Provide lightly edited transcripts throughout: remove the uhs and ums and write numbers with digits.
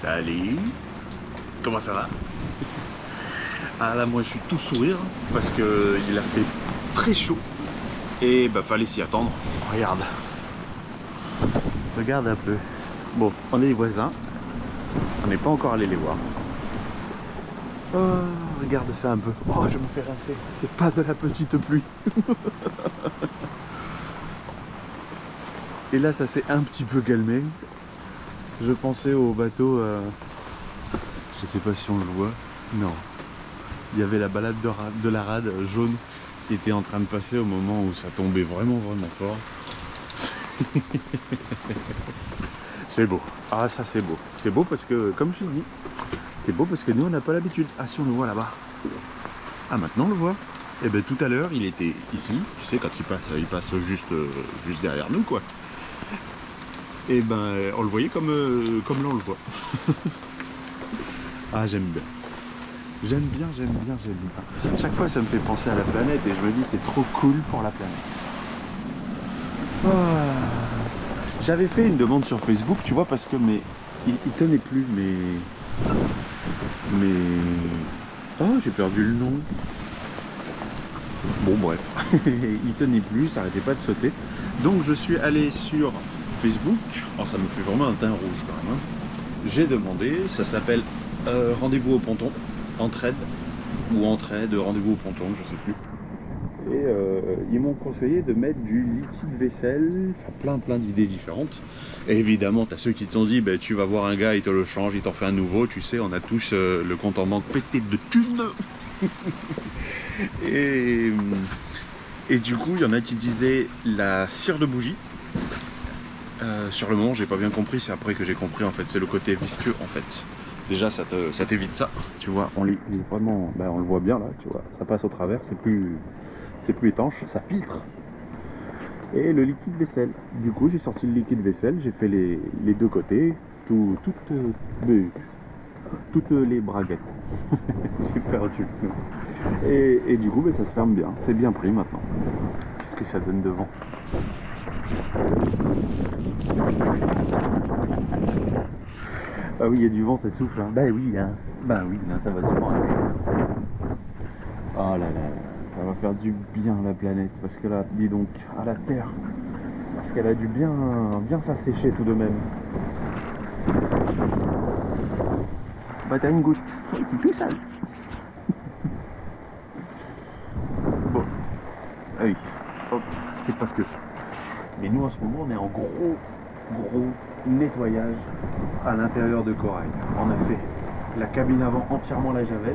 Salut. Comment ça va? Ah là, moi je suis tout sourire parce que il a fait très chaud et bah fallait s'y attendre. Regarde. Regarde un peu. Bon, on est les voisins. On n'est pas encore allé les voir. Oh, regarde ça un peu. Oh, je me fais rincer. C'est pas de la petite pluie. Et là, ça s'est un petit peu calmé. Je pensais au bateau. Je sais pas si on le voit. Non. Il y avait la balade de la rade jaune qui était en train de passer au moment où ça tombait vraiment fort. C'est beau. Ah, ça c'est beau. C'est beau parce que, comme je l'ai dit, c'est beau parce que nous on n'a pas l'habitude. Ah, si on le voit là-bas. Ah, maintenant on le voit. Et bien tout à l'heure il était ici. Tu sais, quand il passe juste derrière nous quoi. Et ben on le voyait comme là on le voit. Ah, j'aime bien. J'aime bien. Chaque fois ça me fait penser à la planète et je me dis c'est trop cool pour la planète. Ah. J'avais fait une demande sur Facebook, tu vois, parce que il tenait plus, mais... Oh, j'ai perdu le nom. Bon, bref. Il tenait plus, ça arrêtait pas de sauter. Donc je suis allé sur Facebook. Alors ça me fait vraiment un teint rouge quand même. Hein. J'ai demandé, ça s'appelle Rendez-vous au ponton, entraide ou entraide, rendez-vous au ponton, je sais plus. Et ils m'ont conseillé de mettre du liquide vaisselle, enfin plein d'idées différentes. Et évidemment, tu as ceux qui t'ont dit, bah, tu vas voir un gars, il te le change, il t'en fait un nouveau. Tu sais, on a tous le compte en banque pété de thunes. Et du coup, il y en a qui disaient la cire de bougie. Sur le moment, j'ai pas bien compris, c'est après que j'ai compris en fait, c'est le côté visqueux en fait. Déjà, ça t'évite ça, tu vois, on lit vraiment, ben, on le voit bien là, tu vois, ça passe au travers, c'est plus étanche, ça filtre. Et le liquide vaisselle, du coup j'ai sorti le liquide vaisselle, j'ai fait les deux côtés, toutes les braguettes. J'ai perdu. Et du coup ben, ça se ferme bien, c'est bien pris maintenant. Qu'est-ce que ça donne devant? Ah oui, il y a du vent, ça souffle. Hein. Bah oui, hein. Bah oui, là, ça va se prendre. Oh là là, ça va faire du bien la planète, parce que là, dis donc, à la Terre, parce qu'elle a dû bien s'assécher tout de même. Bah t'as une goutte, t'es tout sale. Bon, ah oui, hop, c'est pas que. Mais nous en ce moment, on est en gros nettoyage à l'intérieur de Corail. On a fait la cabine avant entièrement la javel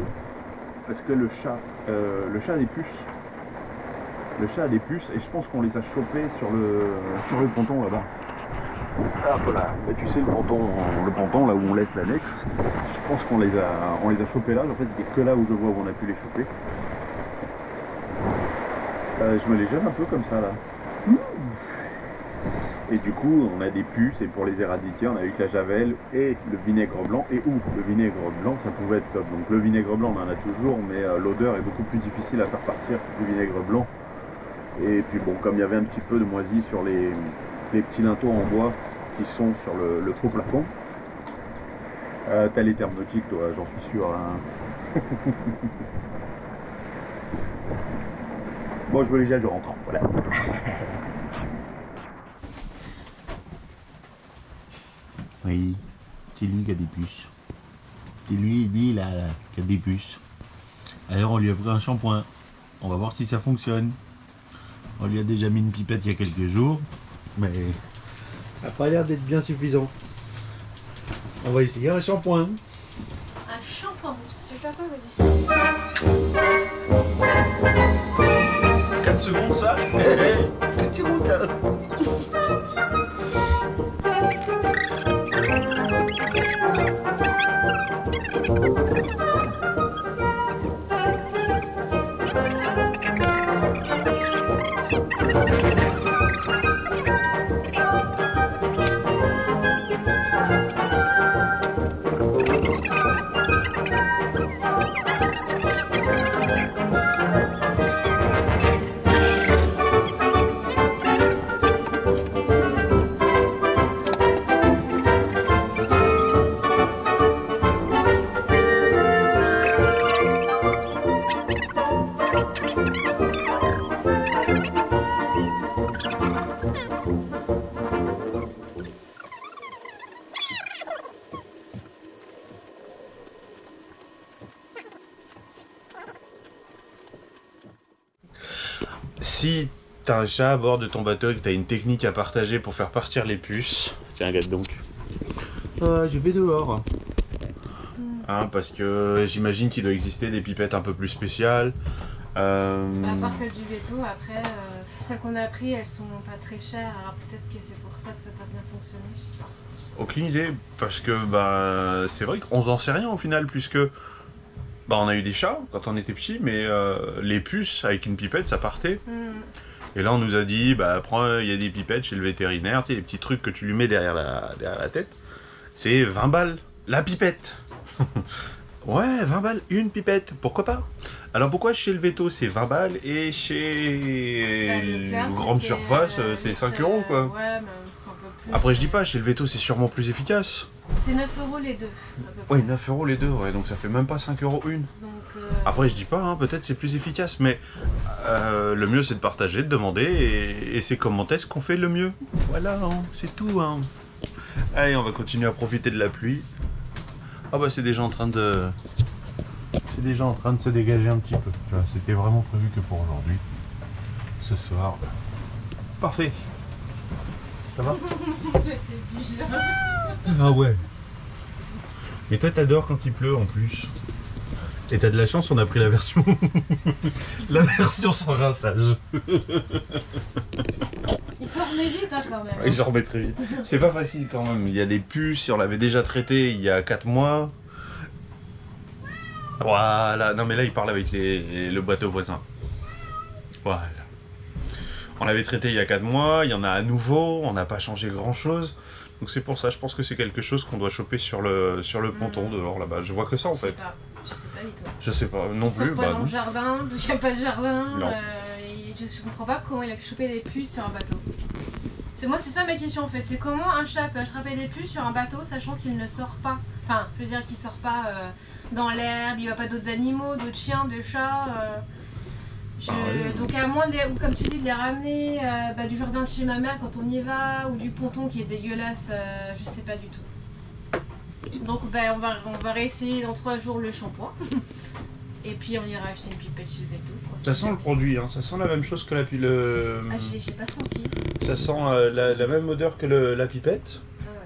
parce que le chat a des puces. Le chat a des puces et je pense qu'on les a chopées sur le ponton là-bas. Hop là, mais tu sais le ponton là où on laisse l'annexe, je pense qu'on les a chopés là. En fait, il n'y a que là où je vois où on a pu les choper. Je me les gêne un peu comme ça là. Et du coup, on a des puces et pour les éradiquer, on a eu que la javel et le vinaigre blanc. Et le vinaigre blanc, ça pouvait être top. Donc le vinaigre blanc, on en a toujours, mais l'odeur est beaucoup plus difficile à faire partir que du vinaigre blanc. Et puis bon, comme il y avait un petit peu de moisi sur les petits linteaux en bois qui sont sur le faux plafond, t'as les thermotiques, toi, j'en suis sûr. Hein. Bon, je me les gèle, je rentre. Voilà. Oui, c'est lui qui a des puces. C'est lui là, qui a des puces. Alors on lui a pris un shampoing. On va voir si ça fonctionne. On lui a déjà mis une pipette il y a quelques jours. Mais ça n'a pas l'air d'être bien suffisant. On va essayer un shampoing. Un shampoing mousse. C'est toi, vas-y. 4 secondes ça. 4 secondes ça. si t'as un chat à bord de ton bateau et que t'as une technique à partager pour faire partir les puces, tiens regarde donc. Je vais dehors. Hein, parce que j'imagine qu'il doit exister des pipettes un peu plus spéciales. À part celles du veto, après, celles qu'on a pris, elles sont pas très chères, alors peut-être que c'est pour ça que ça n'a pas bien fonctionné, je sais pas. Aucune idée, parce que bah c'est vrai qu'on n'en sait rien au final, puisque bah on a eu des chats quand on était petit, mais les puces avec une pipette ça partait. Et là on nous a dit, bah prends, il y a des pipettes chez le vétérinaire, tu sais, les petits trucs que tu lui mets derrière la tête, c'est 20 balles, la pipette. Ouais, 20 balles, une pipette, pourquoi pas? Alors pourquoi chez le veto c'est 20 balles et chez les grandes surfaces c'est 5 € quoi? Ouais, mais un peu plus. Après je dis pas, chez le veto c'est sûrement plus efficace. C'est 9 € les deux. À peu près. Ouais, 9 € les deux, ouais, donc ça fait même pas 5 € une. Donc, Après je dis pas, hein, peut-être c'est plus efficace, mais le mieux c'est de partager, de demander, et c'est comment est-ce qu'on fait le mieux. Voilà, hein, c'est tout. Hein. Allez, on va continuer à profiter de la pluie. Ah bah c'est déjà en train de... C'est déjà en train de se dégager un petit peu. C'était vraiment prévu que pour aujourd'hui. Ce soir. Parfait. Ça va? Ah ouais. Mais toi t'adores quand il pleut en plus. Et t'as de la chance, on a pris la version... la version sans rinçage. il s'en remet vite hein, quand même. Il s'en remet très vite. C'est pas facile quand même. Il y a des puces, on l'avait déjà traité il y a 4 mois. Voilà. Non mais là il parle avec le bateau voisin. Voilà. On l'avait traité il y a 4 mois, il y en a à nouveau, on n'a pas changé grand chose. Donc c'est pour ça, je pense que c'est quelque chose qu'on doit choper sur le ponton dehors là-bas. Je vois que ça en fait. Je sais pas du tout. Je sais pas, non Ils plus. sont pas Bah, dans non. le jardin, il n'y a pas de jardin. Non. Je comprends pas comment il a pu choper des puces sur un bateau. Moi c'est ça ma question en fait, c'est comment un chat peut attraper des puces sur un bateau sachant qu'il ne sort pas. Enfin, je veux dire qu'il sort pas dans l'herbe, il voit pas d'autres animaux, d'autres chiens, de chats. Donc à moins, comme tu dis, de les ramener du jardin de chez ma mère quand on y va, ou du ponton qui est dégueulasse, je sais pas du tout. Donc on va réessayer dans 3 jours le shampoing. Et puis on ira acheter une pipette chez le veto. Ça sent le produit, hein. Ça sent la même chose que la pile. Ah j'ai pas senti. Ça sent la même odeur que la pipette. Ah ouais.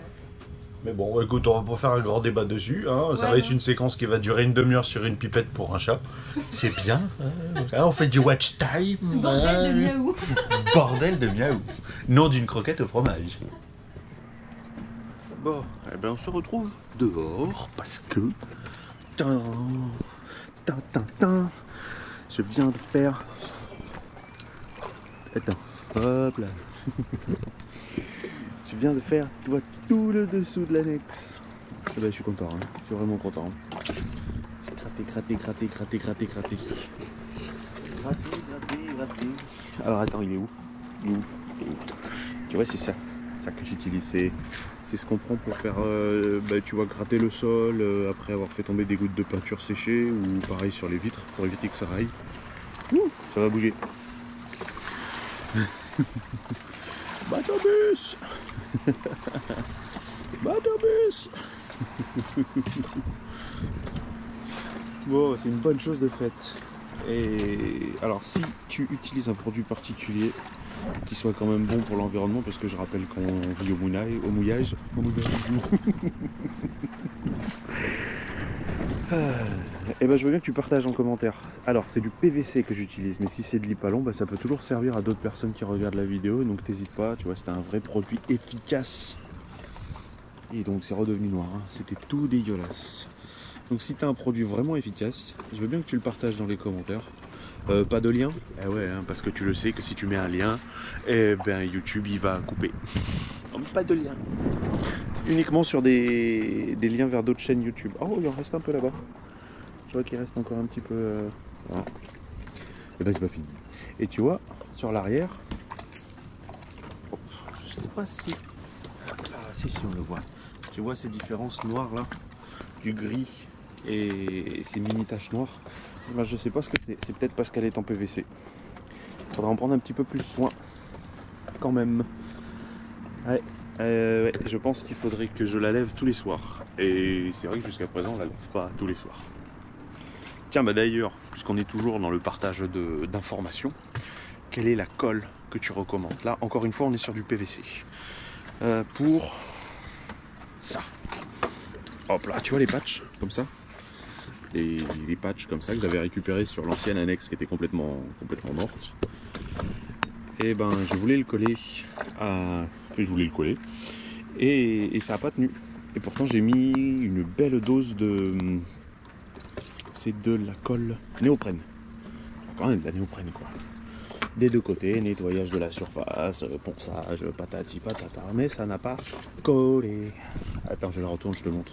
Mais bon, écoute, on va pas faire un grand débat dessus. Hein. Ça va être une séquence qui va durer une demi-heure sur une pipette pour un chat. C'est bien. Hein. On fait du watch time. Bordel de miaou. Bordel de miaou. Nom d'une croquette au fromage. Bon, eh ben on se retrouve dehors parce que... Je viens de faire... Attends, hop là. Je viens de faire tout le dessous de l'annexe. Eh ben, je suis content, hein. Je suis vraiment content. Gratter. Alors attends, il est où? Tu vois, c'est ça que j'utilise. C'est ce qu'on prend pour faire, tu vois, gratter le sol après avoir fait tomber des gouttes de peinture séchée, ou pareil sur les vitres pour éviter que ça raille. Ça va bouger. Bateau-bus. Bateau-bus. Bon, c'est une bonne chose de faite. Et alors, si tu utilises un produit particulier qui soit quand même bon pour l'environnement, parce que je rappelle qu'on vit au mouillage. Et ben je veux bien que tu partages en commentaire. Alors c'est du PVC que j'utilise, mais si c'est de l'Ipalon, ça peut toujours servir à d'autres personnes qui regardent la vidéo, donc t'hésites pas, tu vois, c'était un vrai produit efficace. Et donc c'est redevenu noir, hein. C'était tout dégueulasse. Donc si tu as un produit vraiment efficace, je veux bien que tu le partages dans les commentaires. Pas de lien? Eh ouais, hein, parce que tu le sais que si tu mets un lien, eh ben YouTube il va couper. Pas de lien. Uniquement sur des liens vers d'autres chaînes YouTube. Oh, il en reste un peu là-bas. Je vois qu'il reste encore un petit peu... Voilà. Et ben c'est pas fini. Et tu vois, sur l'arrière, je sais pas si... Ah si on le voit. Tu vois ces différences noires là, du gris et ces mini taches noires. Ben, je sais pas ce que c'est. C'est peut-être parce qu'elle est en PVC. Il faudra en prendre un petit peu plus soin. Quand même. Ouais. Je pense qu'il faudrait que je la lève tous les soirs. Et c'est vrai que jusqu'à présent on la lève pas tous les soirs. Tiens, d'ailleurs, puisqu'on est toujours dans le partage d'informations, quelle est la colle que tu recommandes? Là, encore une fois, on est sur du PVC. Pour ça. Hop là, tu vois les patchs comme ça? Les patchs comme ça que j'avais récupérés sur l'ancienne annexe qui était complètement morte. Et ben, je voulais le coller et ça n'a pas tenu. Et pourtant, j'ai mis une belle dose de... C'est de la colle néoprène. Quand même de la néoprène, quoi. Des deux côtés, nettoyage de la surface, ponçage, patati patata, mais ça n'a pas collé. Attends, je la retourne, je te montre.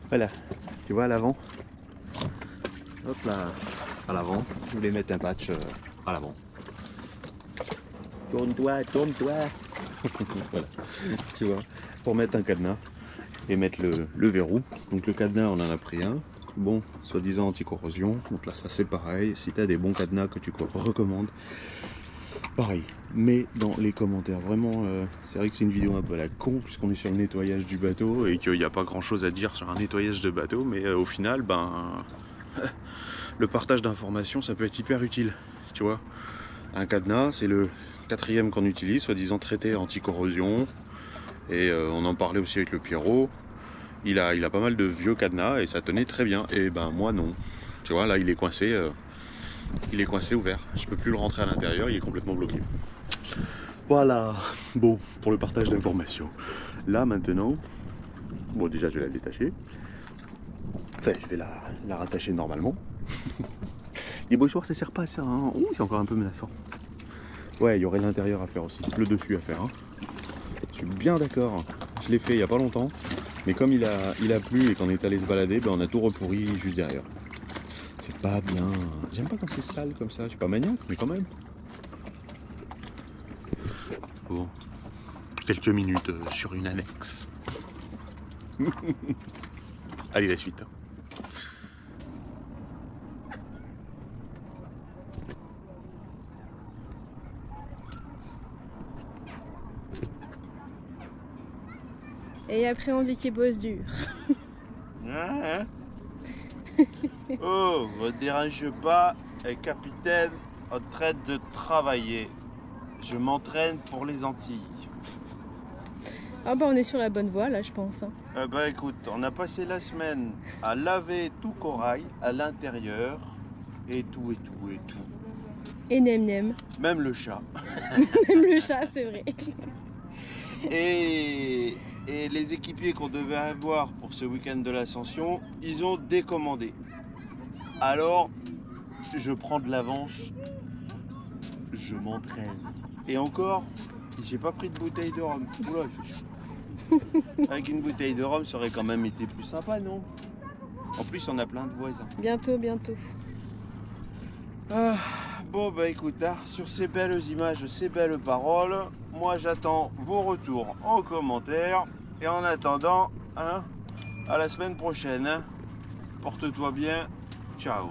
Voilà, tu vois à l'avant. Hop là, à l'avant, je voulais mettre un patch à l'avant. Tourne-toi, tourne-toi. Voilà, tu vois, pour mettre un cadenas et mettre le verrou. Donc le cadenas, on en a pris un. Bon, soi-disant anti-corrosion. Donc là, ça c'est pareil. Si tu as des bons cadenas que tu recommandes, pareil. Mais dans les commentaires, vraiment, c'est vrai que c'est une vidéo un peu à la con, puisqu'on est sur le nettoyage du bateau et qu'il n'y a pas grand-chose à dire sur un nettoyage de bateau. Mais au final, ben, le partage d'informations, ça peut être hyper utile. Tu vois, un cadenas, c'est le 4e qu'on utilise, soi-disant traité anti-corrosion. Et on en parlait aussi avec le Pierrot. Il a pas mal de vieux cadenas et ça tenait très bien. Et ben moi non. Tu vois, là il est coincé ouvert. Je peux plus le rentrer à l'intérieur, il est complètement bloqué. Voilà. Bon, pour le partage d'informations. Là maintenant, bon déjà je vais la détacher. Enfin, je vais la rattacher normalement. Les bouchoirs ça sert pas à ça, hein. Ouh, c'est encore un peu menaçant. Ouais, il y aurait l'intérieur à faire aussi, le dessus à faire, hein. Je suis bien d'accord. Je l'ai fait il y a pas longtemps, mais comme il a plu et qu'on est allé se balader, ben on a tout repourri juste derrière. C'est pas bien. J'aime pas quand c'est sale comme ça. Je suis pas maniaque, mais quand même. Bon, quelques minutes sur une annexe. Allez, la suite. Et après on dit qu'il bosse dur. Hein? Oh, ne dérange pas, capitaine en train de travailler. Je m'entraîne pour les Antilles. Ah bah on est sur la bonne voie là je pense. Bah écoute, on a passé la semaine à laver tout corail à l'intérieur et tout. Et nem. Même le chat. Même le chat c'est vrai. Et les équipiers qu'on devait avoir pour ce week-end de l'Ascension, ils ont décommandé. Alors, je prends de l'avance, je m'entraîne. Et encore, j'ai pas pris de bouteille de rhum. Oula, il fait chaud. Avec une bouteille de rhum, ça aurait quand même été plus sympa, non? En plus, on a plein de voisins. Bientôt. Ah, bon, bah écoute, hein, sur ces belles images, ces belles paroles, moi j'attends vos retours en commentaire. Et en attendant, hein, à la semaine prochaine. Hein. Porte-toi bien. Ciao.